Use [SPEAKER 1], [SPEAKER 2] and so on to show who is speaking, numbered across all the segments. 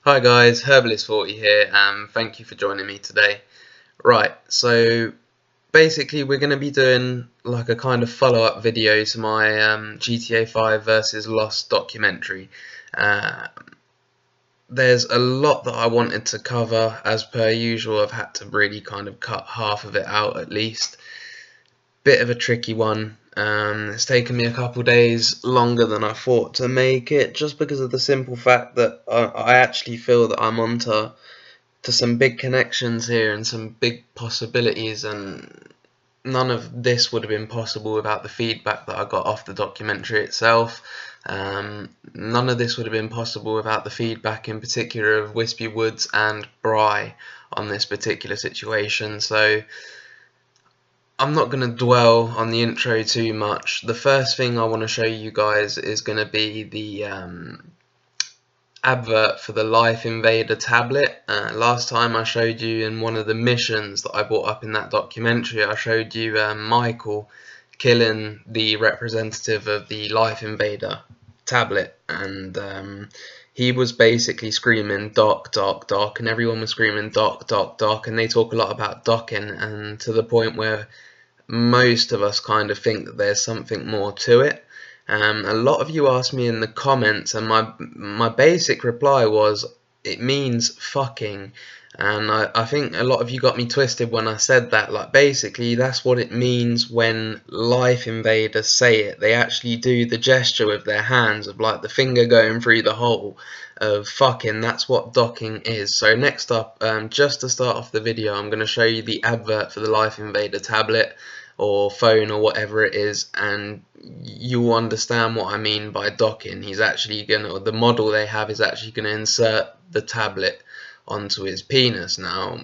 [SPEAKER 1] Hi guys, Herbalist40 here, and thank you for joining me today. Right, so basically we're going to be doing like a kind of follow-up video to my GTA 5 versus Lost documentary. Uh, there's a lot that I wanted to cover. As per usual, I've had to really kind of cut half of it out at least. Bit of a tricky one. It's taken me a couple days longer than I thought to make it, just because of the simple fact that I actually feel that I'm onto some big connections here and some big possibilities, and none of this would have been possible without the feedback that I got off the documentary itself. None of this would have been possible without the feedback in particular of Wispy Woods and Bry on this particular situation. So I'm not going to dwell on the intro too much. The first thing I want to show you guys is going to be the advert for the Life Invader tablet. Last time I showed you in one of the missions that I brought up in that documentary, I showed you Michael killing the representative of the Life Invader tablet, and he was basically screaming dock, dock, dock, and everyone was screaming dock, dock, dock, and they talk a lot about docking, and to the point where most of us kind of think that there's something more to it. A lot of you asked me in the comments, and my basic reply was it means fucking, and I think a lot of you got me twisted when I said that. Like, basically that's what it means when Life Invaders say it. They actually do the gesture with their hands of like the finger going through the hole of fucking. That's what docking is. So next up, just to start off the video, I'm going to show you the advert for the Life Invader tablet or phone or whatever it is, and you'll understand what I mean by docking. He's actually gonna, the model they have is actually gonna insert the tablet onto his penis. Now,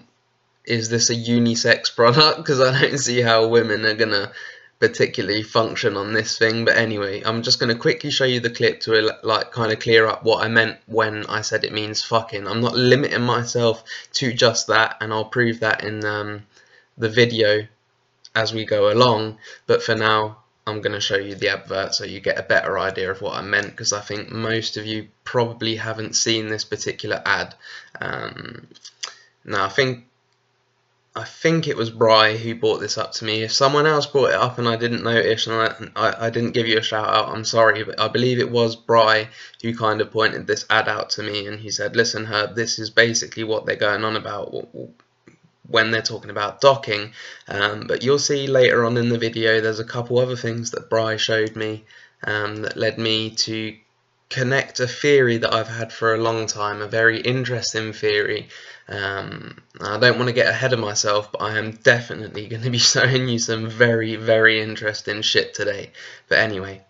[SPEAKER 1] is this a unisex product? Because I don't see how women are gonna particularly function on this thing. But anyway, I'm just going to quickly show you the clip to like kind of clear up what I meant when I said it means fucking. I'm not limiting myself to just that, and I'll prove that in the video as we go along, but for now I'm going to show you the advert so you get a better idea of what I meant, because I think most of you probably haven't seen this particular ad. Now I think it was Bry who brought this up to me. If someone else brought it up and I didn't notice and I didn't give you a shout out, I'm sorry, but I believe it was Bry who kind of pointed this ad out to me, and he said, listen Herb, this is basically what they're going on about when they're talking about docking. But you'll see later on in the video there's a couple other things that Bry showed me that led me to connect a theory that I've had for a long time, a very interesting theory. I don't want to get ahead of myself, but I am definitely going to be showing you some very, very interesting shit today. But anyway,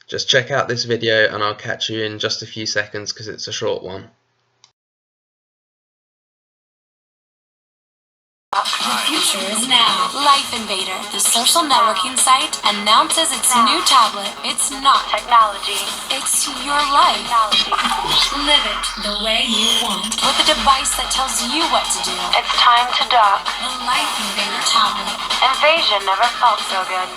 [SPEAKER 1] just check out this video and I'll catch you in just a few seconds because it's a short one.
[SPEAKER 2] The future is now. Life Invader, the social networking site, announces its new tablet. It's not technology. It's your life. Live it the way you want. With a device that tells you what to do.
[SPEAKER 3] It's time to dock.
[SPEAKER 2] The Life Invader tablet.
[SPEAKER 3] Invasion never felt so good.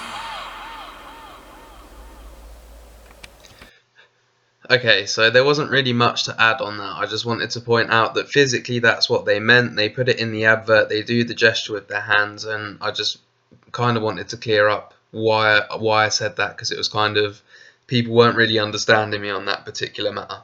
[SPEAKER 1] Okay, so there wasn't really much to add on that. I just wanted to point out that physically that's what they meant. They put it in the advert, they do the gesture with their hands, and I just kind of wanted to clear up why I said that, because it was kind of, people weren't really understanding me on that particular matter.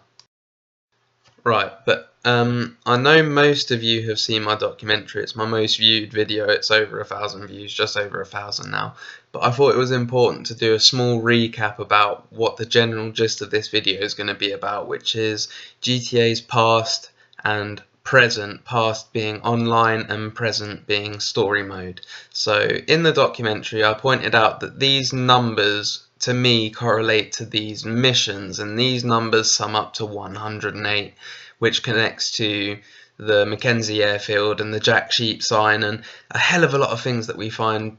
[SPEAKER 1] Right, but I know most of you have seen my documentary. It's my most viewed video. It's over 1,000 views, just over 1,000 now. But I thought it was important to do a small recap about what the general gist of this video is going to be about, which is GTA's past and present, past being online and present being story mode. So in the documentary I pointed out that these numbers to me correlate to these missions, and these numbers sum up to 108, which connects to the Mackenzie airfield and the Jack Sheep sign and a hell of a lot of things that we find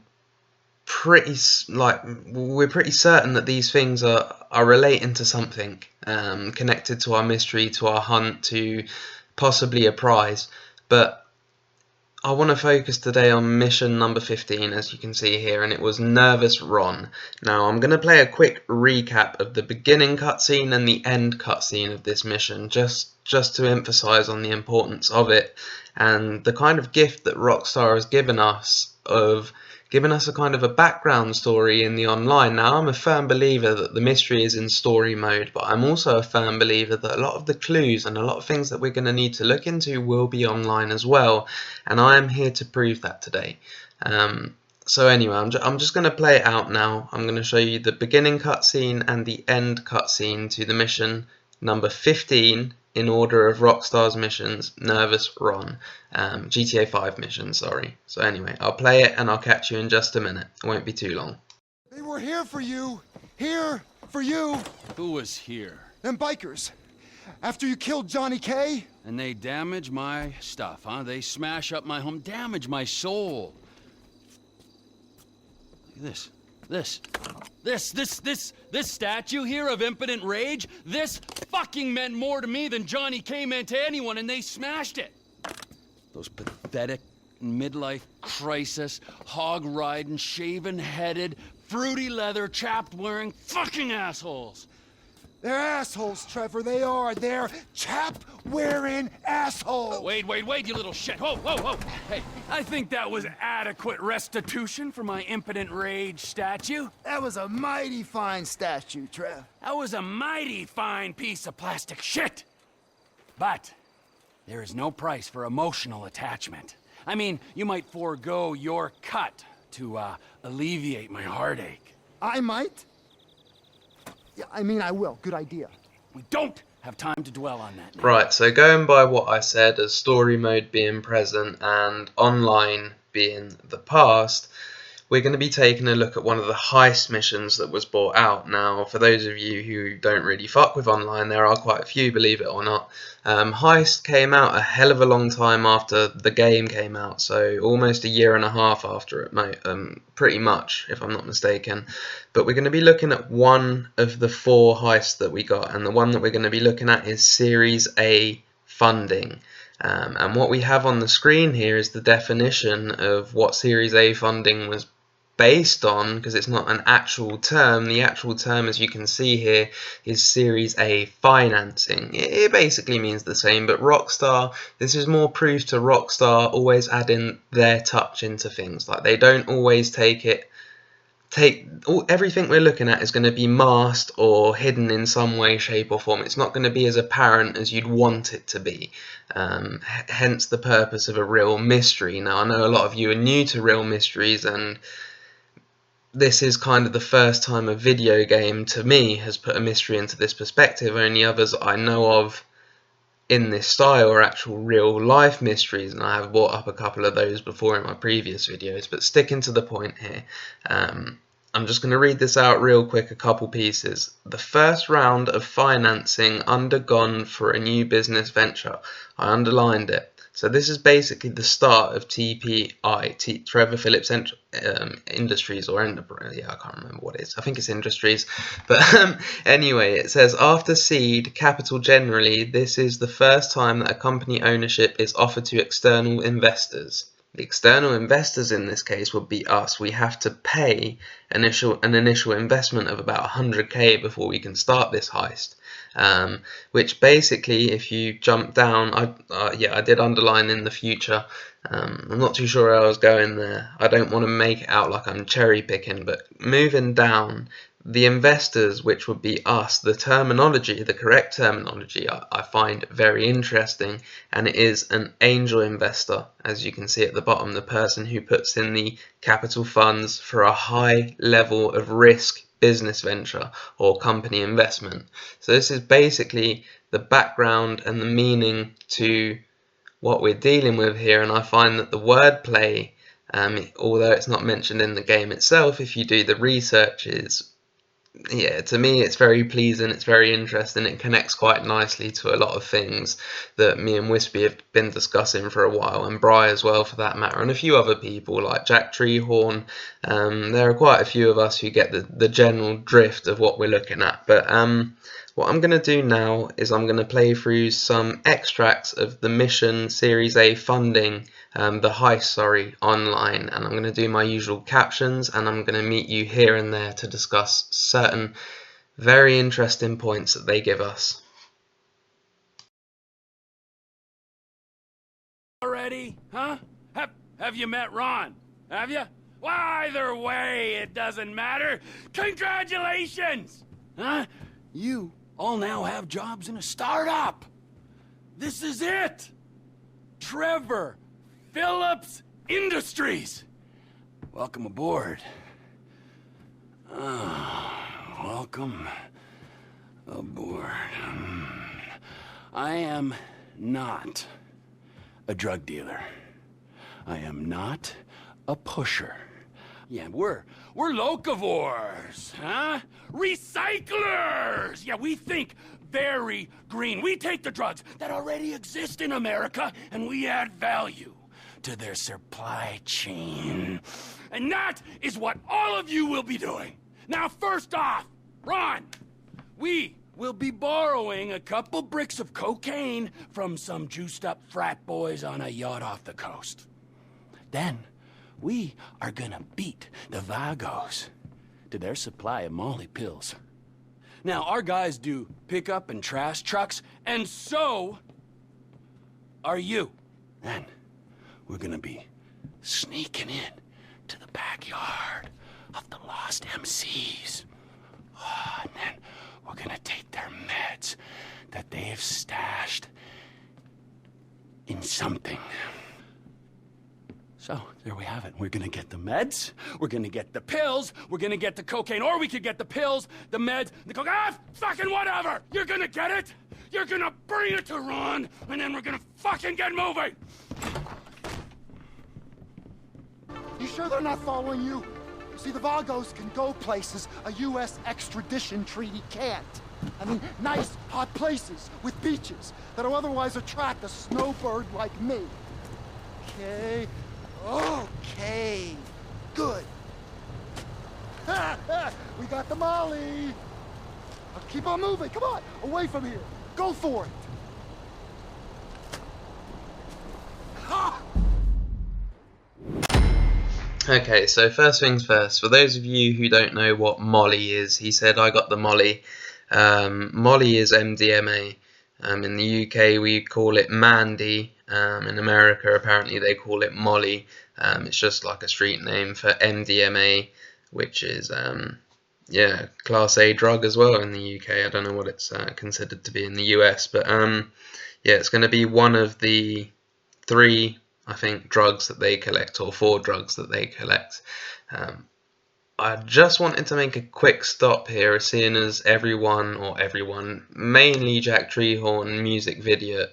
[SPEAKER 1] pretty, like, we're pretty certain that these things are relating to something connected to our mystery, to our hunt, to possibly a prize. But I want to focus today on mission number 15, as you can see here, and it was Nervous Ron. Now, I'm going to play a quick recap of the beginning cutscene and the end cutscene of this mission, just to emphasize on the importance of it, and the kind of gift that Rockstar has given us of giving us a kind of a background story in the online. Now, I'm a firm believer that the mystery is in story mode, but I'm also a firm believer that a lot of the clues and a lot of things that we're going to need to look into will be online as well, and I am here to prove that today. So anyway, I'm just going to play it out now. I'm going to show you the beginning cutscene and the end cutscene to the mission number 15 in order of Rockstar's missions, Nervous Ron, GTA 5 mission, sorry. So anyway, I'll play it and I'll catch you in just a minute. It won't be too long.
[SPEAKER 4] They were here for you. Here for you.
[SPEAKER 5] Who was here?
[SPEAKER 4] Them bikers. After you killed Johnny K.
[SPEAKER 5] And they damage my stuff, huh? They smash up my home, damage my soul. Look at this statue here of impotent rage, this fucking meant more to me than Johnny K meant to anyone, and they smashed it. Those pathetic midlife crisis, hog-riding, shaven-headed, fruity leather, chapped-wearing fucking assholes.
[SPEAKER 4] They're assholes, Trevor. They are. They're chap-wearing assholes.
[SPEAKER 5] Wait, you little shit. Whoa. Hey, I think that was adequate restitution for my impotent rage statue.
[SPEAKER 4] That was a mighty fine statue, Trev.
[SPEAKER 5] That was a mighty fine piece of plastic shit. But there is no price for emotional attachment. I mean, you might forego your cut to alleviate my heartache.
[SPEAKER 4] I might? Yeah, I mean, I will. Good idea.
[SPEAKER 5] We don't have time to dwell on that now.
[SPEAKER 1] Right, so going by what I said as story mode being present and online being the past, we're going to be taking a look at one of the heist missions that was brought out. Now, for those of you who don't really fuck with online, there are quite a few, believe it or not. Heist came out a hell of a long time after the game came out, so almost a year and a half after it, pretty much, if I'm not mistaken. But we're going to be looking at one of the 4 heists that we got, and the one that we're going to be looking at is Series A funding. And what we have on the screen here is the definition of what Series A funding was based on, because it's not an actual term. The actual term, as you can see here, is Series A financing. It basically means the same, but Rockstar, this is more proof to Rockstar always adding their touch into things. Like, they don't always everything we're looking at is going to be masked or hidden in some way, shape or form. It's not going to be as apparent as you'd want it to be. Hence the purpose of a real mystery. Now, I know a lot of you are new to real mysteries, and this is kind of the first time a video game, to me, has put a mystery into this perspective. Only others I know of in this style are actual real life mysteries, and I have brought up a couple of those before in my previous videos. But sticking to the point here, I'm just going to read this out real quick, a couple pieces. The first round of financing undergone for a new business venture. I underlined it. So this is basically the start of TPI, Trevor Phillips Industries, or Enterprise. Yeah, I can't remember what it is. I think it's Industries. But anyway, it says, after seed capital generally, this is the first time that a company ownership is offered to external investors. The external investors in this case would be us. We have to pay an initial investment of about 100k before we can start this heist. Which basically, if you jump down, I did underline in the future. I'm not too sure where I was going there. I don't want to make it out like I'm cherry picking, but moving down, the investors, which would be us, the terminology, the correct terminology, I find very interesting, and it is an angel investor, as you can see at the bottom, the person who puts in the capital funds for a high level of risk business venture or company investment. So this is basically the background and the meaning to what we're dealing with here, and I find that the wordplay, although it's not mentioned in the game itself, if you do the research, to me it's very pleasing, it's very interesting, it connects quite nicely to a lot of things that me and Wispy have been discussing for a while, and Bry as well for that matter, and a few other people like Jack Treehorn. There are quite a few of us who get the general drift of what we're looking at. But What I'm going to do now is I'm going to play through some extracts of the mission Series A funding, the heist, sorry, online, and I'm going to do my usual captions, and I'm going to meet you here and there to discuss certain very interesting points that they give us.
[SPEAKER 5] Already? Huh? Have you met Ron? Have you? Well, either way, it doesn't matter. Congratulations! Huh? You all now have jobs in a startup. This is it. Trevor Phillips Industries. Welcome aboard. Welcome aboard. I am not a drug dealer. I am not a pusher. Yeah, we're locavores, huh? Recyclers! Yeah, we think very green. We take the drugs that already exist in America and we add value to their supply chain. And that is what all of you will be doing. Now, first off, Ron, we will be borrowing a couple bricks of cocaine from some juiced up frat boys on a yacht off the coast. Then, we are gonna beat the Vagos to their supply of Molly pills. Now, our guys do pickup and trash trucks, and so are you. Then, we're gonna be sneaking in to the backyard of the Lost MCs. Oh, and then we're gonna take their meds that they've stashed in something. So, there we have it. We're gonna get the meds, we're gonna get the pills, we're gonna get the cocaine, or we could get the pills, the meds, the cocaine, fucking whatever! You're gonna get it, you're gonna bring it to Ron, and then we're gonna fucking get moving!
[SPEAKER 4] You sure they're not following you? See, the Vagos can go places a U.S. extradition treaty can't. I mean, nice, hot places with beaches that'll otherwise attract a snowbird like me. Okay. Okay, good. We got the Molly. Now keep on moving, come on, away from here. Go for it. Ha!
[SPEAKER 1] Okay, so first things first, for those of you who don't know what Molly is, he said I got the Molly. Molly is MDMA. In the UK we call it Mandy. In America apparently they call it Molly. It's just like a street name for MDMA, which is yeah, Class A drug as well in the UK. I don't know what it's considered to be in the US, but yeah, it's going to be one of the 3, I think, drugs that they collect, or 4 drugs that they collect. I just wanted to make a quick stop here, seeing as everyone, mainly Jack Treehorn, Music Video,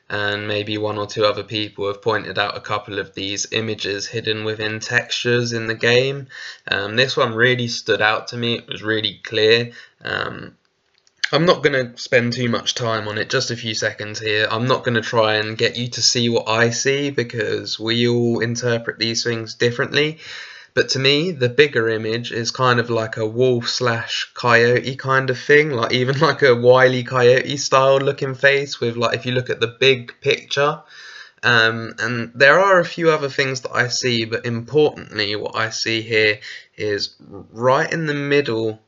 [SPEAKER 1] and maybe 1 or 2 other people have pointed out a couple of these images hidden within textures in the game. This one really stood out to me. It was really clear. I'm not going to spend too much time on it, just a few seconds here. I'm not going to try and get you to see what I see, because we all interpret these things differently. But to me, the bigger image is kind of like a wolf/coyote kind of thing, like even like a Wile E. Coyote style looking face with, like, if you look at the big picture. And there are a few other things that I see, but importantly what I see here is right in the middle.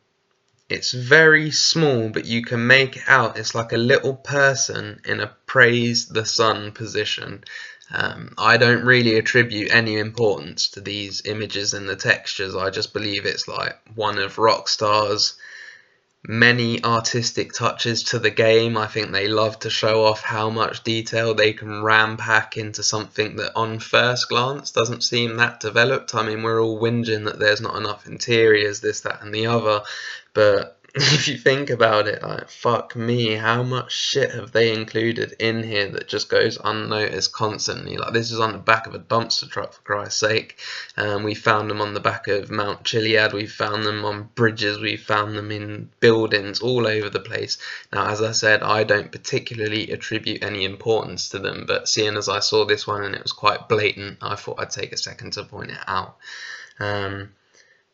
[SPEAKER 1] It's very small, but you can make it out. It's like a little person in a praise the sun position. I don't really attribute any importance to these images and the textures. I just believe it's like one of Rockstar's many artistic touches to the game. I think they love to show off how much detail they can ram pack into something that on first glance doesn't seem that developed. I mean, we're all whinging that there's not enough interiors, this, that and the other, but if you think about it, like, fuck me, how much shit have they included in here that just goes unnoticed constantly? Like, this is on the back of a dumpster truck, for Christ's sake. We found them on the back of Mount Chiliad, we found them on bridges, we found them in buildings all over the place. Now, as I said, I don't particularly attribute any importance to them, but seeing as I saw this one and it was quite blatant, I thought I'd take a second to point it out.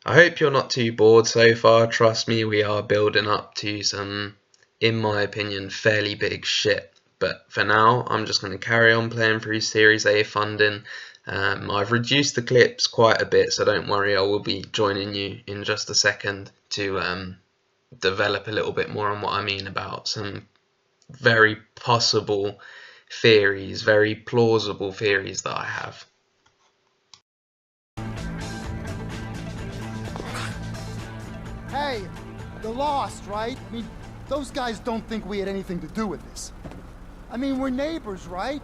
[SPEAKER 1] I hope you're not too bored so far. Trust me, we are building up to some in my opinion, fairly big shit. But for now, I'm just going to carry on playing through Series A funding. I've reduced the clips quite a bit, so don't worry, I will be joining you in just a second to develop a little bit more on what I mean about some very possible theories, very plausible theories that I have.
[SPEAKER 4] Hey, the Lost, right? I mean, those guys don't think we had anything to do with this. I mean, we're neighbors, right?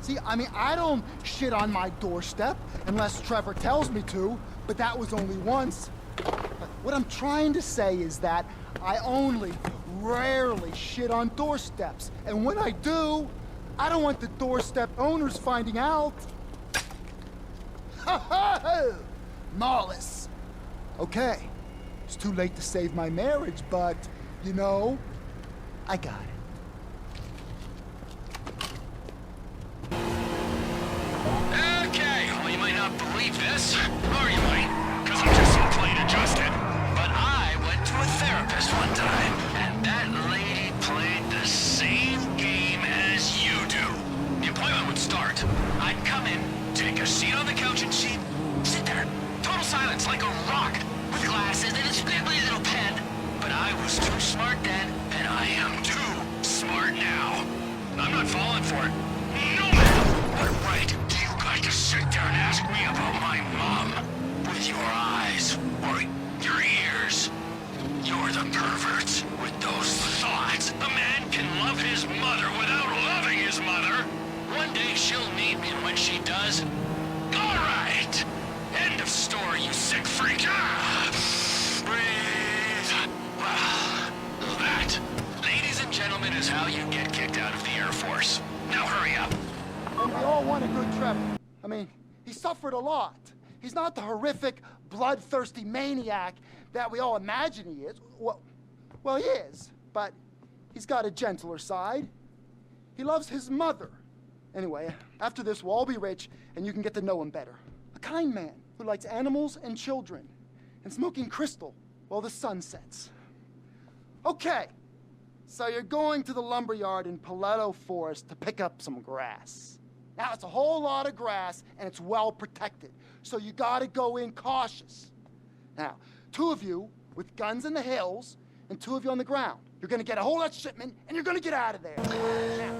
[SPEAKER 4] See, I mean, I don't shit on my doorstep unless Trevor tells me to, but that was only once. What I'm trying to say is that I only rarely shit on doorsteps, and when I do, I don't want the doorstep owners finding out. Ha ha! Mollis. Okay, it's too late to save my marriage, but, you know, I got it.
[SPEAKER 6] Okay, well you might not believe this, or you might, because I'm just so plain adjusted. But I went to a therapist one time, and that lady played the same game as you do. The appointment would start. I'd come in, take a seat on the couch, and she'd sit there. Total silence, like a rock, with glasses and a scribbly little pen. But I was too smart then, and I am too smart now. I'm not falling for it. No, ma'am. What right do you got to sit there and ask me about my mom? With your eyes, or your ears? You're the perverts with those thoughts. A man can love his mother without loving his mother. One day she'll need me, and when she does... All right! End of story, you sick freak. Breathe. Well, that, ladies and gentlemen, is how you get kicked out of the Air Force. Now hurry up.
[SPEAKER 4] And we all want a good Trevor. I mean, he suffered a lot. He's not the horrific, bloodthirsty maniac that we all imagine he is. Well, he is, but he's got a gentler side. He loves his mother. Anyway, after this, we'll all be rich, and you can get to know him better. A kind man who likes animals and children, and smoking crystal while the sun sets. Okay, so you're going to the lumberyard in Paleto Forest to pick up some grass. Now, it's a whole lot of grass, and it's well protected, so you gotta go in cautious. Now, 2 of you with guns in the hills, and 2 of you on the ground. You're gonna get a whole lot of shipment, and you're gonna get out of there.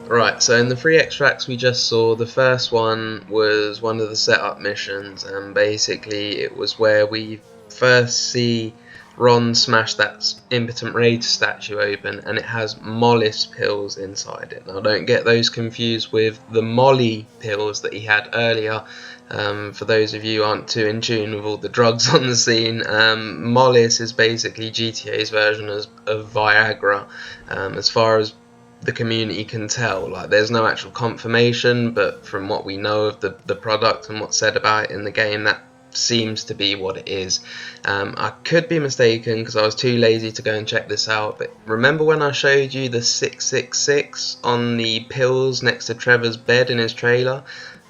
[SPEAKER 1] Right, so in the 3 extracts we just saw, the first one was one of the setup missions, and basically it was where we first see Ron smash that Impotent Rage statue open, and it has Mollis pills inside it. Now don't get those confused with the Molly pills that he had earlier. For those of you who aren't too in tune with all the drugs on the scene, Mollis is basically GTA's version of Viagra, as far as the community can tell. Like, there's no actual confirmation, but from what we know of the product and what's said about it in the game, that seems to be what it is. I could be mistaken because I was too lazy to go and check this out, but remember when I showed you the 666 on the pills next to Trevor's bed in his trailer?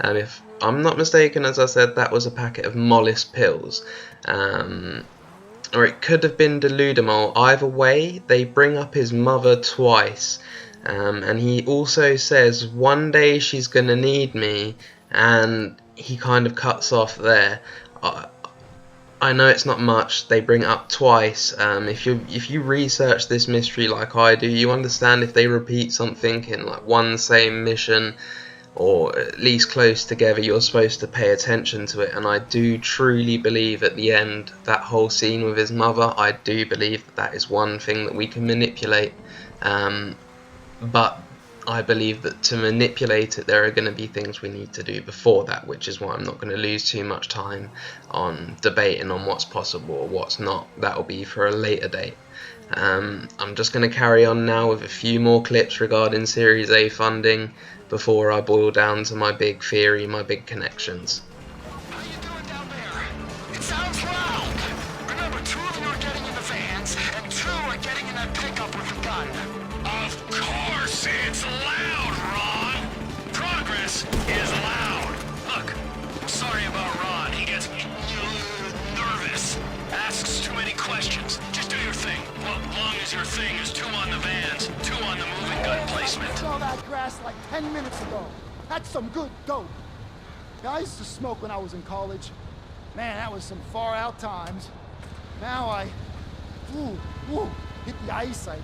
[SPEAKER 1] If I'm not mistaken, as I said, that was a packet of Mollis pills, or it could have been Deludamol. Either way, they bring up his mother twice, and he also says one day she's gonna need me, and he kind of cuts off there. I know it's not much, they bring it up twice. If you research this mystery like I do, you understand if they repeat something in like one same mission, or at least close together, you're supposed to pay attention to it. And I do truly believe at the end, that whole scene with his mother, I do believe that is one thing that we can manipulate. But I believe that to manipulate it, there are going to be things we need to do before that, which is why I'm not going to lose too much time on debating on what's possible or what's not. That will be for a later date. I'm just going to carry on now with a few more clips regarding Series A funding before I boil down to my big theory, my big connections.
[SPEAKER 6] How you doing down there? It sounds loud. Remember, 2 of you are getting in the vans, and 2 are getting in that pickup with a gun. Of course it's loud, Ron. Progress is loud. Look, I'm sorry about Ron. He gets nervous. Asks too many questions. Just do your thing. Well, long as your thing is 2 on the vans, basement.
[SPEAKER 4] Smell that grass like 10 minutes ago. That's some good dope. Yeah, I used to smoke when I was in college. Man, that was some far out times. Now I, hit the ice, I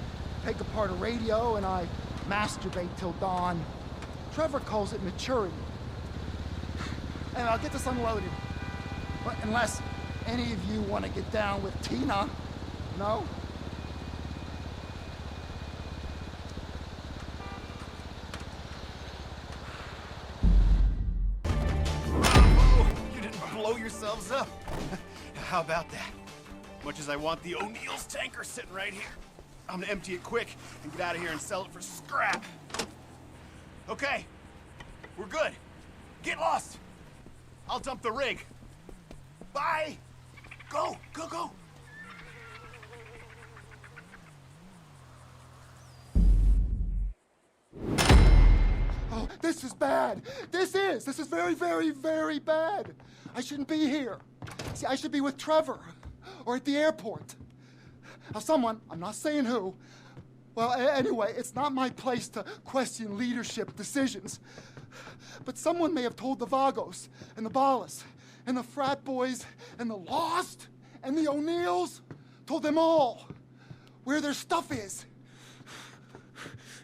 [SPEAKER 4] take apart a radio, and I masturbate till dawn. Trevor calls it maturity. And I'll get this unloaded. But unless any of you want to get down with Tina, no?
[SPEAKER 7] You didn't blow yourselves up. How about that? Much as I want the O'Neill's tanker sitting right here, I'm gonna empty it quick and get out of here and sell it for scrap. Okay, we're good. Get lost. I'll dump the rig. Bye. Go, go, go.
[SPEAKER 4] Oh, this is bad. This is very, very, very bad. I shouldn't be here. See, I should be with Trevor or at the airport. Now, someone, I'm not saying who, well, anyway, it's not my place to question leadership decisions. But someone may have told the Vagos and the Ballas and the frat boys and the Lost and the O'Neills, told them all where their stuff is.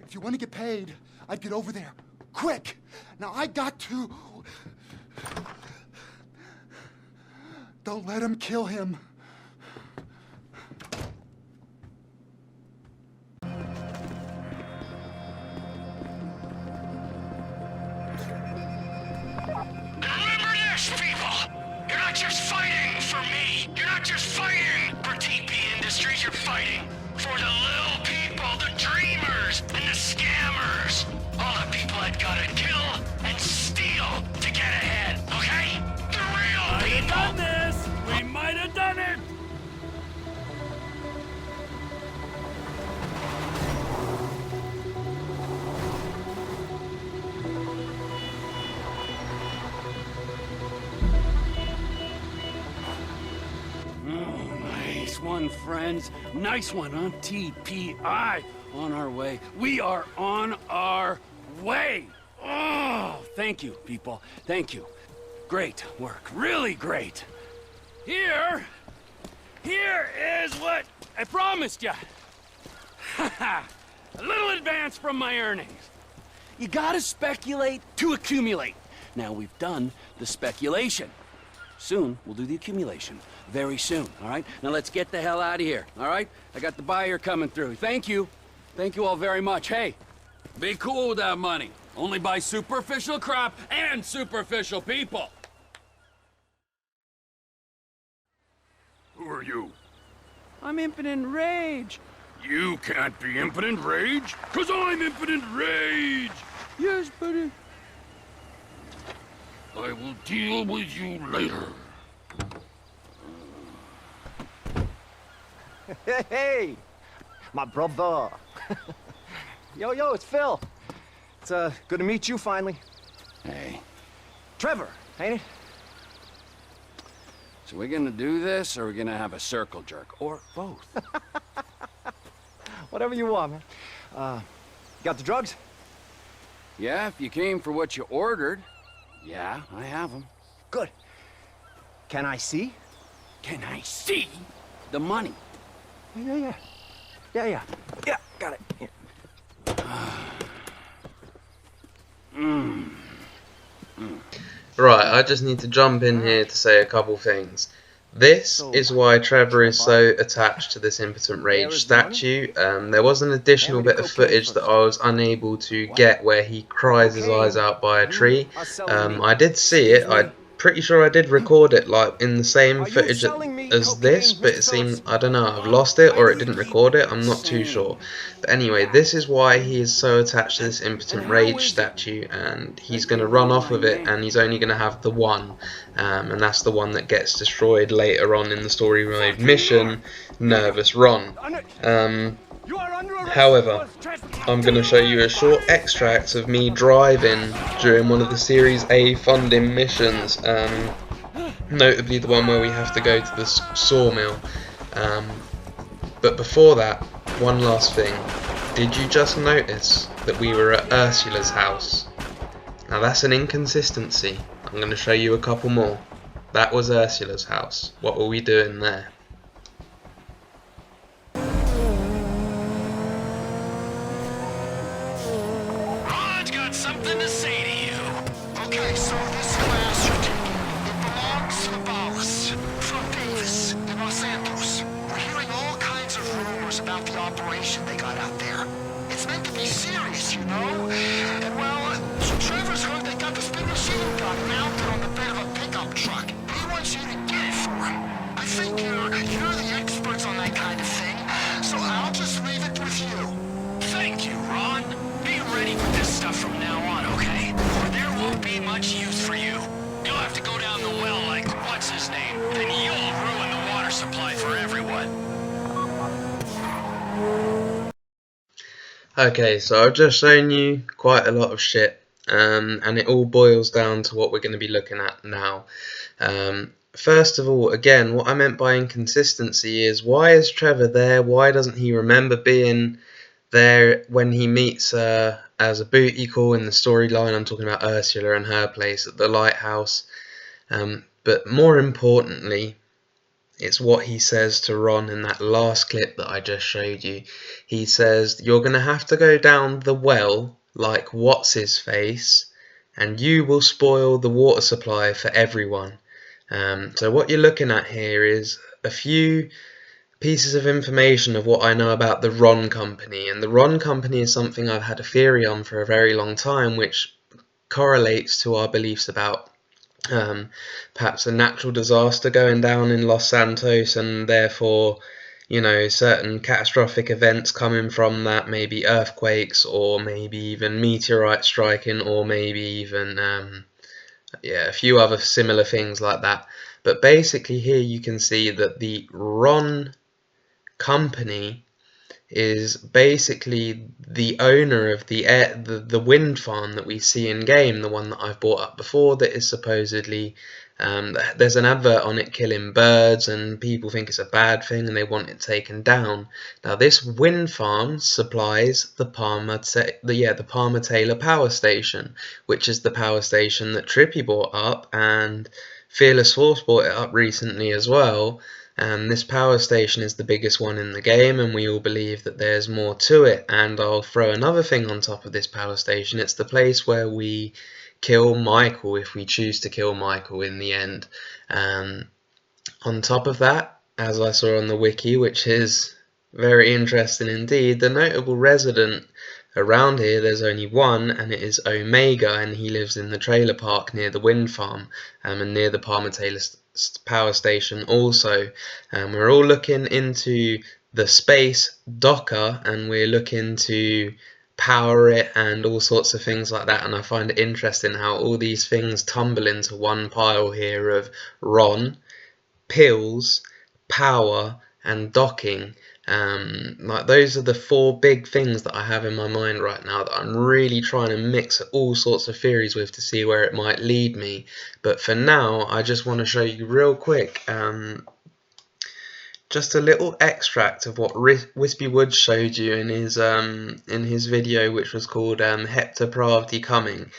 [SPEAKER 4] If you want to get paid, I'd get over there. Quick! Now I got to... Don't let him kill him.
[SPEAKER 6] Remember this, people! You're not just fighting for me! You're not just fighting for TP Industries, you're fighting for the little people, the dreamers, and the scammers! All the people that gotta kill and steal to get ahead, okay? The real people!
[SPEAKER 5] Done this! We might have done it! Nice one, friends. Nice one on TPI. On our way. We are on our way. Oh, thank you, people. Thank you. Great work. Really great. Here is what I promised you. A little advance from my earnings. You gotta speculate to accumulate. Now we've done the speculation. Soon, we'll do the accumulation. Very soon, all right? Now let's get the hell out of here, all right? I got the buyer coming through. Thank you. Thank you all very much. Hey, be cool with that money. Only buy superficial crap and superficial people.
[SPEAKER 6] Who are you?
[SPEAKER 5] I'm Impotent Rage.
[SPEAKER 6] You can't be Impotent Rage, 'cause I'm Impotent Rage!
[SPEAKER 5] Yes, buddy.
[SPEAKER 6] I will deal with you later.
[SPEAKER 8] Hey, my brother. Yo, it's Phil. It's good to meet you finally.
[SPEAKER 5] Hey,
[SPEAKER 8] Trevor, ain't it?
[SPEAKER 5] so we're gonna do this, or we're gonna have a circle jerk, or both?
[SPEAKER 8] Whatever you want, man. Got the drugs?
[SPEAKER 5] Yeah, if you came for what you ordered. Yeah, I have them.
[SPEAKER 8] Good. Can I see?
[SPEAKER 5] Can I see the money?
[SPEAKER 8] Yeah, got it. Here.
[SPEAKER 1] Right, I just need to jump in here to say a couple things. This is why Trevor is so attached to this Impotent Rage statue. There was an additional bit of footage that I was unable to get where he cries his eyes out by a tree. I did see it. I'm pretty sure I did record it like in the same footage as this, but it seemed, I don't know, I've lost it or it didn't record it, I'm not too sure. But anyway, this is why he is so attached to this Impotent Rage statue, and he's going to run off with it, and he's only going to have the one, and that's the one that gets destroyed later on in the story mode mission, Nervous Ron. However, I'm going to show you a short extract of me driving during one of the Series A funding missions, notably the one where we have to go to the sawmill. But before that, one last thing. Did you just notice that we were at Ursula's house. Now that's an inconsistency. I'm going to show you a couple more. That was Ursula's house. What were we doing there?
[SPEAKER 6] Ron's got something to say to you. Okay, so this bastard, it belongs to the boss, from Davis in Los Santos. We're hearing all kinds of rumors about the operation they got out there. It's meant to be serious, you know? And well, so Trevor's heard they got the spin machine gun mounted on the bed of a pickup truck. He wants you to get it for him. I think you're the experts on that kind of thing, so I'll just leave it with you. Thank you, Ron. Be ready with this stuff from now on, okay? Or there won't be much use for you. You'll have to go down the well like, what's his name? Then you'll ruin the water supply for everyone.
[SPEAKER 1] Okay, so I've just shown you quite a lot of shit, and it all boils down to what we're going to be looking at now. First of all, again, what I meant by inconsistency is, why is Trevor there? Why doesn't he remember being there when he meets as a booty call in the storyline? I'm talking about Ursula and her place at the lighthouse. But more importantly, it's what he says to Ron in that last clip that I just showed you. He says, you're going to have to go down the well like what's-his-face, and you will spoil the water supply for everyone. So what you're looking at here is a few pieces of information of what I know about the Ron Company. And the Ron Company is something I've had a theory on for a very long time, which correlates to our beliefs about perhaps a natural disaster going down in Los Santos, and therefore, you know, certain catastrophic events coming from that, maybe earthquakes, or maybe even meteorite striking, or maybe even a few other similar things like that. But basically here you can see that the Ron Company is basically the owner of the wind farm that we see in game, the one that I've brought up before, that is supposedly there's an advert on it killing birds, and people think it's a bad thing and they want it taken down. Now this wind farm supplies the Palmer Taylor power station, which is the power station that Trippy brought up, and Fearless Force brought it up recently as well. This power station is the biggest one in the game, and we all believe that there's more to it. And I'll throw another thing on top of this power station. It's the place where we kill Michael, if we choose to kill Michael in the end. On top of that, as I saw on the wiki, which is very interesting indeed, the notable resident around here, there's only one, and it is Omega, and he lives in the trailer park near the wind farm, and near the Palmer Taylor power station also. We're all looking into the space docker, and we're looking to power it and all sorts of things like that. And I find it interesting how all these things tumble into one pile here of Ron, pills, power, and docking. Like, those are the four big things that I have in my mind right now that I'm really trying to mix all sorts of theories with to see where it might lead me. But for now, I just want to show you real quick just a little extract of what Wispy Woods showed you in his video, which was called Hector Pravdi Coming,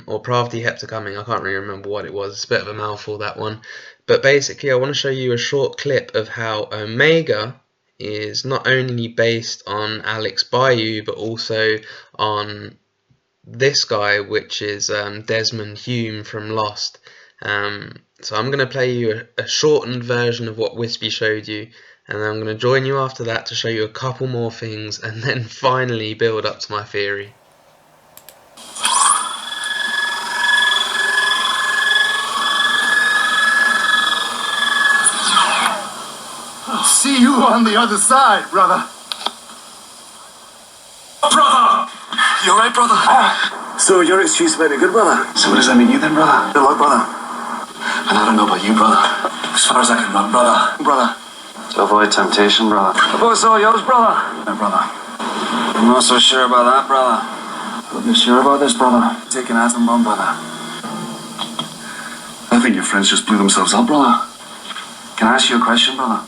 [SPEAKER 1] or Pravdi Hector Coming. I can't really remember what it was. It's a bit of a mouthful, that one. But basically, I want to show you a short clip of how Omega is not only based on Alex Bayou, but also on this guy, which is Desmond Hume from Lost. So I'm going to play you a shortened version of what Wispy showed you, and then I'm going to join you after that to show you a couple more things, and then finally build up to my theory.
[SPEAKER 4] I'll see you on the other side, brother.
[SPEAKER 9] Brother! You alright, brother?
[SPEAKER 8] So your excuse made me good, brother.
[SPEAKER 9] So what does that mean you then, brother?
[SPEAKER 8] Good luck, brother.
[SPEAKER 9] And I don't know about you, brother. As far as I can run, brother.
[SPEAKER 8] Brother.
[SPEAKER 9] To avoid temptation, brother.
[SPEAKER 8] What's all yours, brother?
[SPEAKER 9] No, brother. I'm not so sure about that, brother.
[SPEAKER 8] But you're sure about this, brother? Take an ass and run, brother.
[SPEAKER 9] I think your friends just blew themselves up, brother. Can I ask you a question, brother?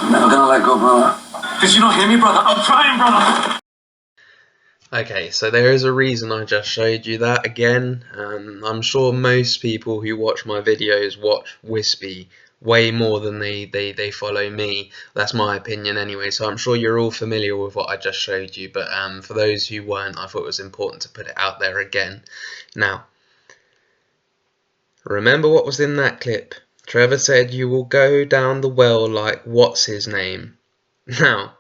[SPEAKER 9] I'm never gonna let go, brother. Did you not hear me, brother? I'm trying, brother!
[SPEAKER 1] Okay, so there is a reason I just showed you that again. I'm sure most people who watch my videos watch Wispy way more than they follow me. That's my opinion anyway, so I'm sure you're all familiar with what I just showed you, but for those who weren't, I thought it was important to put it out there again. Now, remember what was in that clip. Trevor said you will go down the well like what's his name. Now,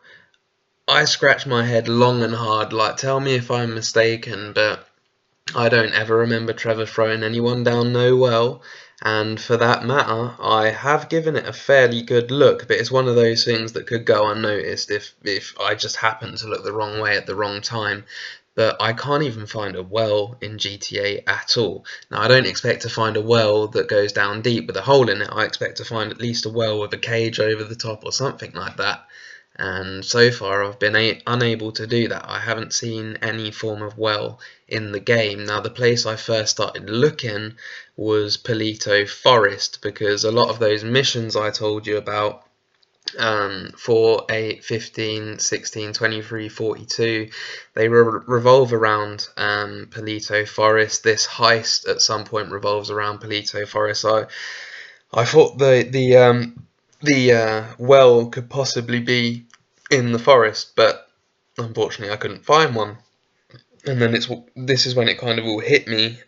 [SPEAKER 1] I scratched my head long and hard, like, tell me if I'm mistaken, but I don't ever remember Trevor throwing anyone down no well, and for that matter, I have given it a fairly good look, but it's one of those things that could go unnoticed if I just happen to look the wrong way at the wrong time. But I can't even find a well in GTA at all. Now, I don't expect to find a well that goes down deep with a hole in it. I expect to find at least a well with a cage over the top or something like that. And so far I've been unable to do that. I haven't seen any form of well in the game. Now, the place I first started looking was Paleto Forest, because a lot of those missions I told you about, 4, 8, 15, 16, 23, 42, they revolve around Paleto Forest. This heist at some point revolves around Paleto Forest. I thought the well could possibly be in the forest, but unfortunately I couldn't find one. And then this is when it kind of all hit me,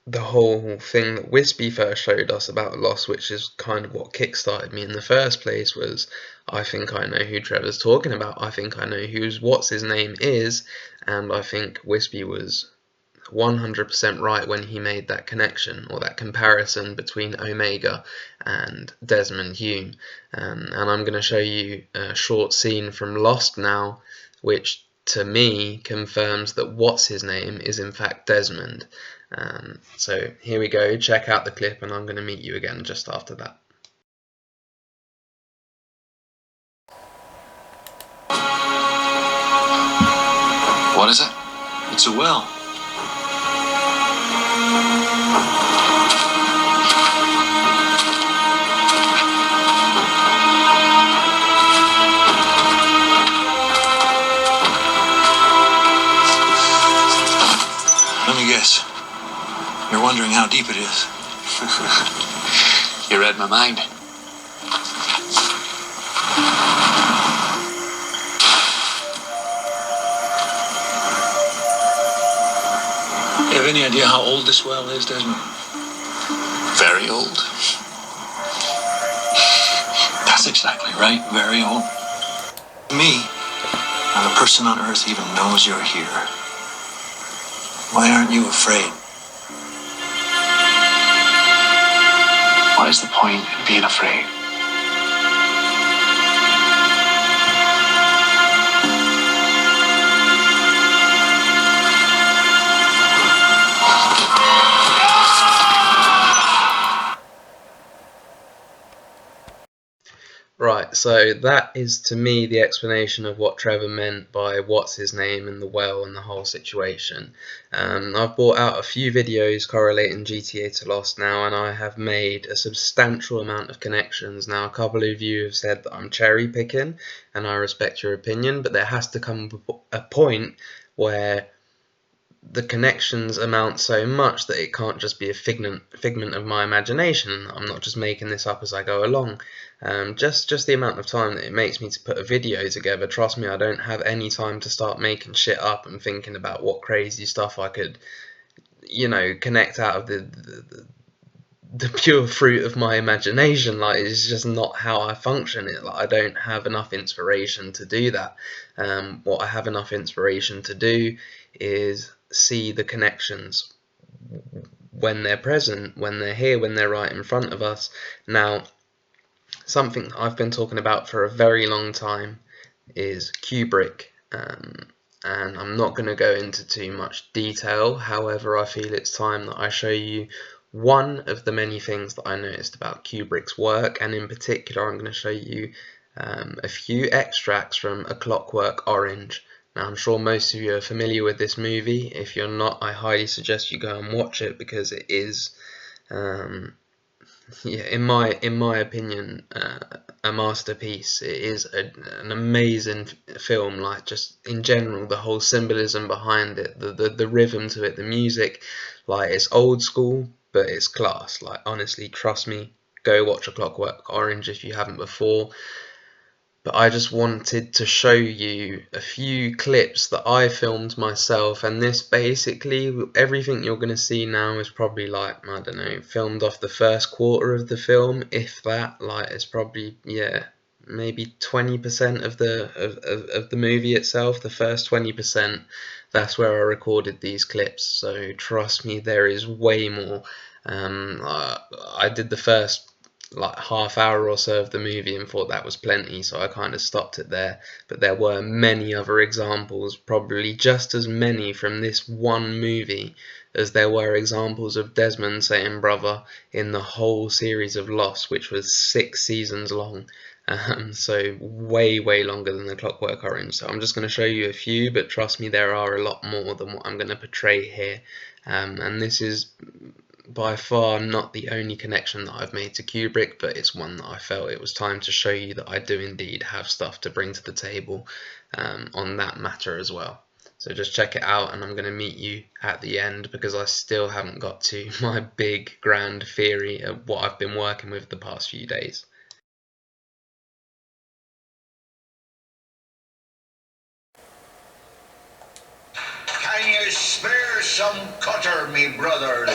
[SPEAKER 1] the whole thing that Wispy first showed us about Lost, which is kind of what kickstarted me in the first place, was I think I know who Trevor's talking about. I think I know what's his name is, and I think Wispy was 100% right when he made that connection, or that comparison between Omega and Desmond Hume. And I'm going to show you a short scene from Lost now, which to me confirms that what's his name is in fact Desmond. So here we go, check out the clip, and I'm going to meet you again just after that.
[SPEAKER 9] What is it? It's a well. Let me guess. You're wondering how deep it is. You read my mind. You have any idea how old this well is, Desmond? Very old. That's exactly right, very old. Me, not a person on Earth even knows you're here. Why aren't you afraid? What is the point in being afraid?
[SPEAKER 1] Right, so that is to me the explanation of what Trevor meant by what's his name and the well and the whole situation. I've brought out a few videos correlating GTA to Lost now, and I have made a substantial amount of connections. Now, a couple of you have said that I'm cherry picking, and I respect your opinion, but there has to come a point where the connections amount so much that it can't just be a figment of my imagination. I'm not just making this up as I go along. Just the amount of time that it makes me to put a video together, trust me, I don't have any time to start making shit up and thinking about what crazy stuff I could, you know, connect out of the pure fruit of my imagination. Like, it's just not how I function. I don't have enough inspiration to do that. What I have enough inspiration to do is see the connections when they're present, when they're here, when they're right in front of us. Now, something I've been talking about for a very long time is Kubrick, and I'm not going to go into too much detail. However, I feel it's time that I show you one of the many things that I noticed about Kubrick's work, and in particular I'm going to show you a few extracts from A Clockwork Orange. Now, I'm sure most of you are familiar with this movie. If you're not, I highly suggest you go and watch it, because it is yeah, in my opinion, a masterpiece. It is an amazing film. Like, just in general, the whole symbolism behind it, the rhythm to it, the music. Like, it's old school, but it's class. Like, honestly, trust me, go watch A Clockwork Orange if you haven't before. But I just wanted to show you a few clips that I filmed myself, and this basically, everything you're going to see now is probably like, I don't know, filmed off the first quarter of the film, if that. Like, it's probably, yeah, maybe 20% of the movie itself. The first 20%, that's where I recorded these clips, so trust me, there is way more. I did the first like half hour or so of the movie and thought that was plenty, so I kind of stopped it there. But there were many other examples, probably just as many from this one movie as there were examples of Desmond saying brother in the whole series of Lost, which was 6 seasons long. So way longer than The Clockwork Orange. So I'm just going to show you a few, but trust me, there are a lot more than what I'm going to portray here. And this is by far not the only connection that I've made to Kubrick, but it's one that I felt it was time to show you that I do indeed have stuff to bring to the table on that matter as well. So just check it out, and I'm going to meet you at the end, because I still haven't got to my big grand theory of what I've been working with the past few days.
[SPEAKER 10] Can you spare some cutter, me brothers?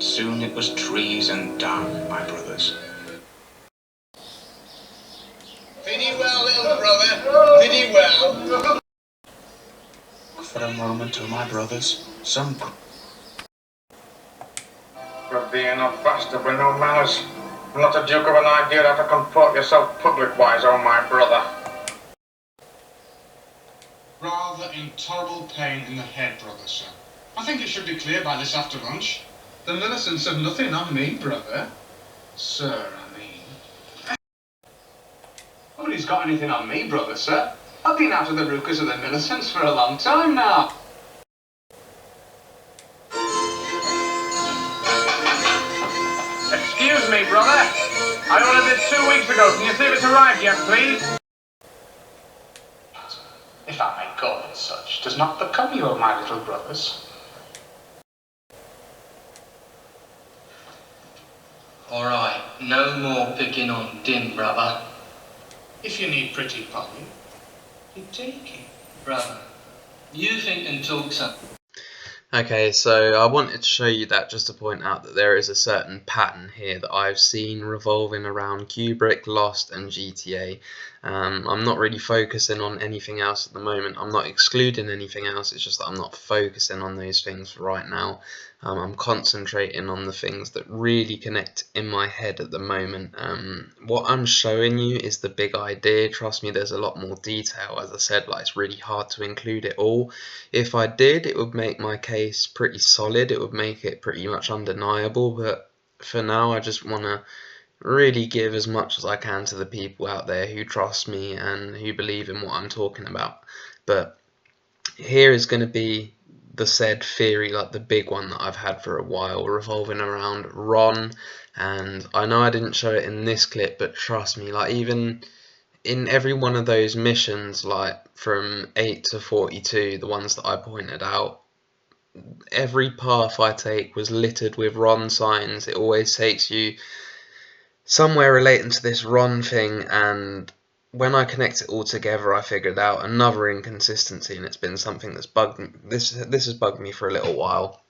[SPEAKER 9] Soon it was trees and dark, my brothers.
[SPEAKER 10] Pretty well, little brother. Pretty well.
[SPEAKER 9] For a moment, oh my brothers, some...
[SPEAKER 11] For being a bastard with no manners. Not a duke of an idea how to comport yourself public-wise, oh my brother.
[SPEAKER 12] Rather intolerable pain in the head, brother, sir. I think it should be clear by this after lunch. The Millicents have nothing on me, brother. Sir, I mean. Nobody's got anything on me, brother, sir. I've been out of the rookers of the Millicents for a long time now.
[SPEAKER 11] Excuse me, brother. I ordered it 2 weeks ago. Can you see if it's arrived yet, please?
[SPEAKER 12] If I may call it such, does not become you, my little brothers.
[SPEAKER 13] Alright, no more picking on Dim, brother.
[SPEAKER 12] If you need pretty Polly, you take it.
[SPEAKER 13] Brother, you think and talk something.
[SPEAKER 1] Okay, so I wanted to show you that just to point out that there is a certain pattern here that I've seen revolving around Kubrick, Lost and GTA. I'm not really focusing on anything else at the moment. I'm not excluding anything else, it's just that I'm not focusing on those things right now. I'm concentrating on the things that really connect in my head at the moment. What I'm showing you is the big idea. Trust me, there's a lot more detail. As I said, like, it's really hard to include it all. If I did, it would make my case pretty solid. It would make it pretty much undeniable. But for now, I just want to really give as much as I can to the people out there who trust me and who believe in what I'm talking about. But here is going to be the said theory, like the big one that I've had for a while, revolving around Ron. And I know I didn't show it in this clip, but trust me, like, even in every one of those missions, like from 8 to 42, the ones that I pointed out, every path I take was littered with Ron signs. It always takes you somewhere relating to this Ron thing, and when I connect it all together, I figured out another inconsistency, and it's been something that's bugged me. This has bugged me for a little while.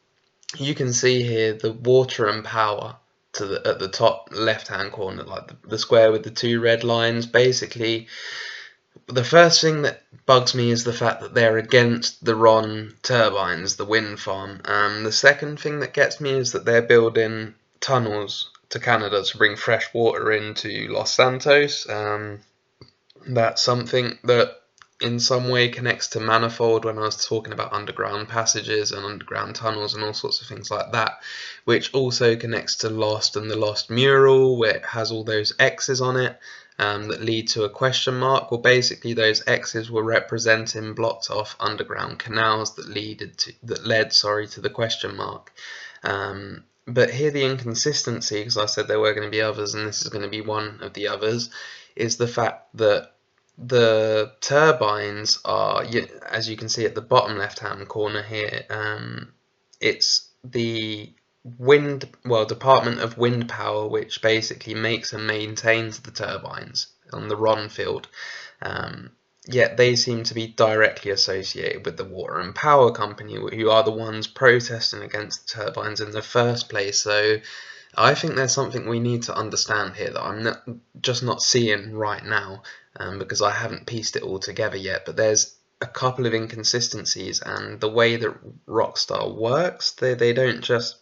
[SPEAKER 1] You can see here the water and power at the top left-hand corner, like the square with the 2 red lines. Basically, the first thing that bugs me is the fact that they're against the Ron turbines, the wind farm. The second thing that gets me is that they're building tunnels to Canada to bring fresh water into Los Santos. That's something that in some way connects to Manifold when I was talking about underground passages and underground tunnels and all sorts of things like that, which also connects to Lost and the Lost mural, where it has all those X's on it that lead to a question mark. Well, basically those X's were representing blocked off underground canals that led to the question mark. But here the inconsistency, because I said there were going to be others and this is going to be one of the others, is the fact that the turbines are, as you can see at the bottom left hand corner here, it's the Department of Wind Power, which basically makes and maintains the turbines on the Ron field. Yet they seem to be directly associated with the Water and Power Company, who are the ones protesting against the turbines in the first place. So I think there's something we need to understand here that I'm just not seeing right now, because I haven't pieced it all together yet. But there's a couple of inconsistencies, and the way that Rockstar works, they don't just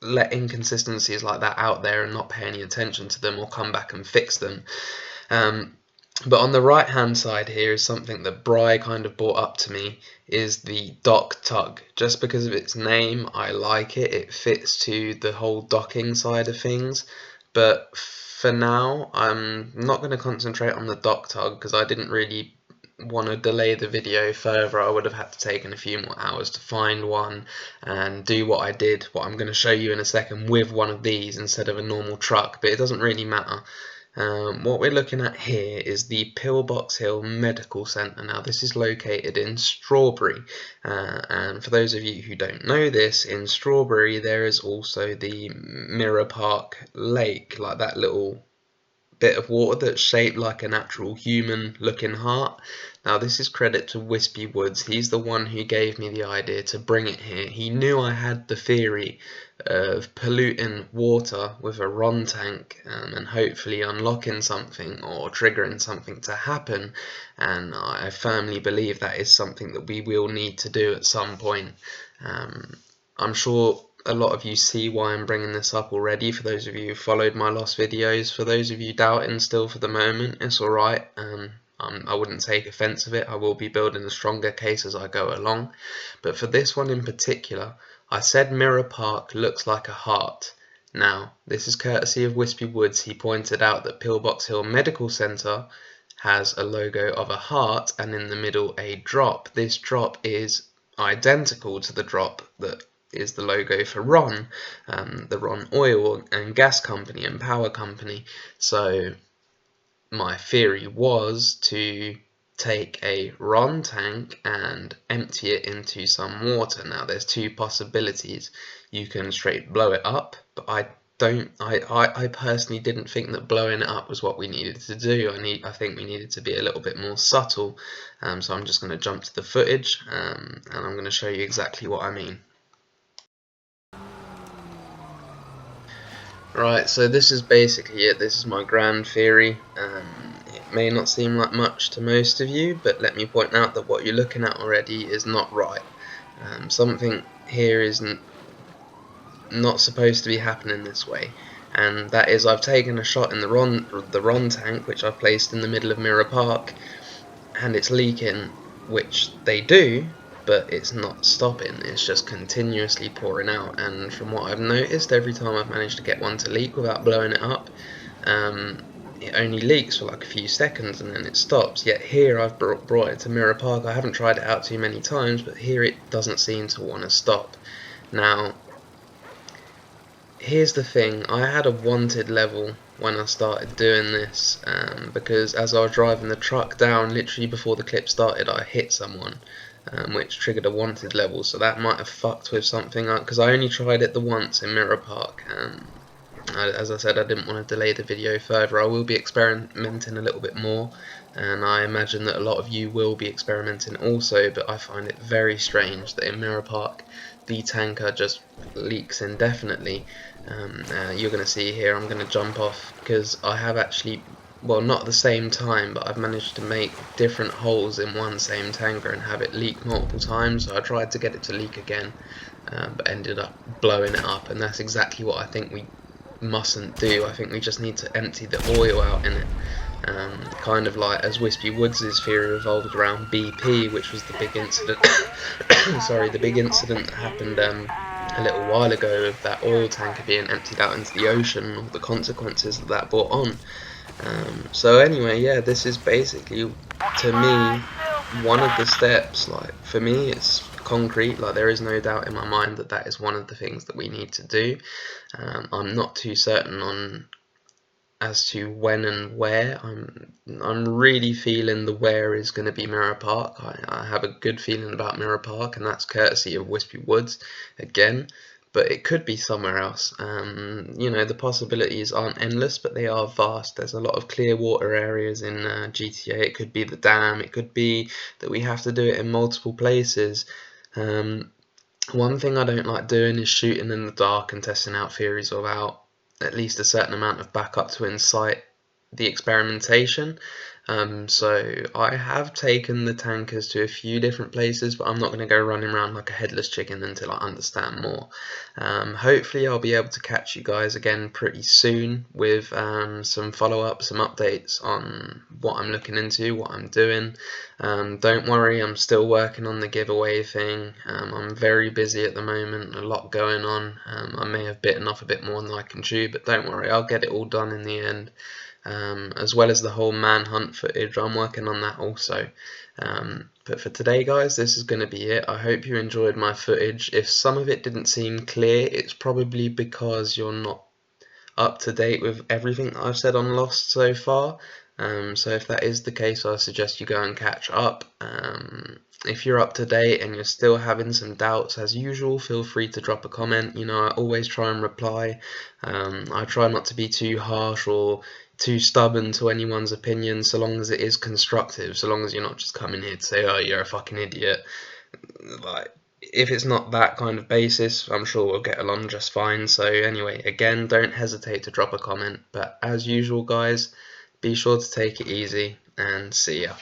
[SPEAKER 1] let inconsistencies like that out there and not pay any attention to them or come back and fix them. But on the right hand side here is something that Bry kind of brought up to me, is the dock tug. Just because of its name, I like it. It fits to the whole docking side of things. But for now, I'm not going to concentrate on the dock tug because I didn't really want to delay the video further. I would have had to take a few more hours to find one and do what I did, what I'm going to show you in a second, with one of these instead of a normal truck, but it doesn't really matter. What we're looking at here is the Pillbox Hill Medical Centre. Now this is located in Strawberry, and for those of you who don't know this, in Strawberry there is also the Mirror Park Lake, like that little bit of water that's shaped like an actual human looking heart. Now this is credit to Wispy Woods. He's the one who gave me the idea to bring it here. He knew I had the theory of polluting water with a Ron tank and hopefully unlocking something or triggering something to happen, and I firmly believe that is something that we will need to do at some point. I'm sure a lot of you see why I'm bringing this up already, for those of you who followed my lost videos. For those of you doubting still for the moment, it's alright. I wouldn't take offence of it. I will be building a stronger case as I go along. But for this one in particular, I said Mirror Park looks like a heart. Now, this is courtesy of Wispy Woods. He pointed out that Pillbox Hill Medical Centre has a logo of a heart and in the middle a drop. This drop is identical to the drop that is the logo for Ron, the Ron Oil and Gas Company and Power Company. So my theory was to take a Ron tank and empty it into some water. Now there's two possibilities. You can straight blow it up, but I personally didn't think that blowing it up was what we needed to do. I think we needed to be a little bit more subtle. So I'm just going to jump to the footage and I'm going to show you exactly what I mean. Right, so this is basically it. This is my grand theory. It may not seem like much to most of you, but let me point out that what you're looking at already is not right. Something here isn't not supposed to be happening this way, and that is I've taken a shot in the Ron tank, which I've placed in the middle of Mirror Park, and it's leaking, which they do, but it's not stopping. It's just continuously pouring out, and from what I've noticed, every time I've managed to get one to leak without blowing it up, it only leaks for like a few seconds and then it stops. Yet here I've brought it to Mirror Park. I haven't tried it out too many times, but here it doesn't seem to want to stop. Now here's the thing, I had a wanted level when I started doing this, because as I was driving the truck down, literally before the clip started, I hit someone, which triggered a wanted level. So that might have fucked with something, because I only tried it the once in Mirror Park. As I said, I didn't want to delay the video further. I will be experimenting a little bit more, and I imagine that a lot of you will be experimenting also, but I find it very strange that in Mirror Park the tanker just leaks indefinitely. You're going to see here, I'm going to jump off because I have actually, well, not at the same time, but I've managed to make different holes in one same tanker and have it leak multiple times. So I tried to get it to leak again, but ended up blowing it up, and that's exactly what I think we mustn't do. I think we just need to empty the oil out in it, kind of like as Wispy Woods' theory revolved around BP, which was the big incident sorry, the big incident that happened a little while ago of that oil tanker being emptied out into the ocean, all the consequences that brought on. So anyway, yeah, this is basically, to me, one of the steps. Like, for me, it's concrete. Like, there is no doubt in my mind that that is one of the things that we need to do. I'm not too certain on as to when and where. I'm really feeling the where is going to be Mirror Park. I have a good feeling about Mirror Park, and that's courtesy of Wispy Woods again. But it could be somewhere else. You know, the possibilities aren't endless, but they are vast. There's a lot of clear water areas in GTA. It could be the dam. It could be that we have to do it in multiple places. One thing I don't like doing is shooting in the dark and testing out theories without at least a certain amount of backup to incite the experimentation. So I have taken the tankers to a few different places, but I'm not going to go running around like a headless chicken until I understand more. Hopefully I'll be able to catch you guys again pretty soon with some follow-ups, some updates on what I'm looking into, what I'm doing. Don't worry, I'm still working on the giveaway thing. I'm very busy at the moment, a lot going on. I may have bitten off a bit more than I can chew, but don't worry, I'll get it all done in the end. As well as the whole manhunt footage, I'm working on that also. But for today, guys, this is going to be it. I hope you enjoyed my footage. If some of it didn't seem clear, it's probably because you're not up to date with everything that I've said on Lost so far. So if that is the case, I suggest you go and catch up. If you're up to date and you're still having some doubts, as usual, feel free to drop a comment. You know, I always try and reply. I try not to be too harsh or too stubborn to anyone's opinion, so long as it is constructive, so long as you're not just coming here to say, oh, you're a fucking idiot. Like, if it's not that kind of basis, I'm sure we'll get along just fine. So anyway, again, don't hesitate to drop a comment. But as usual, guys, be sure to take it easy, and see ya.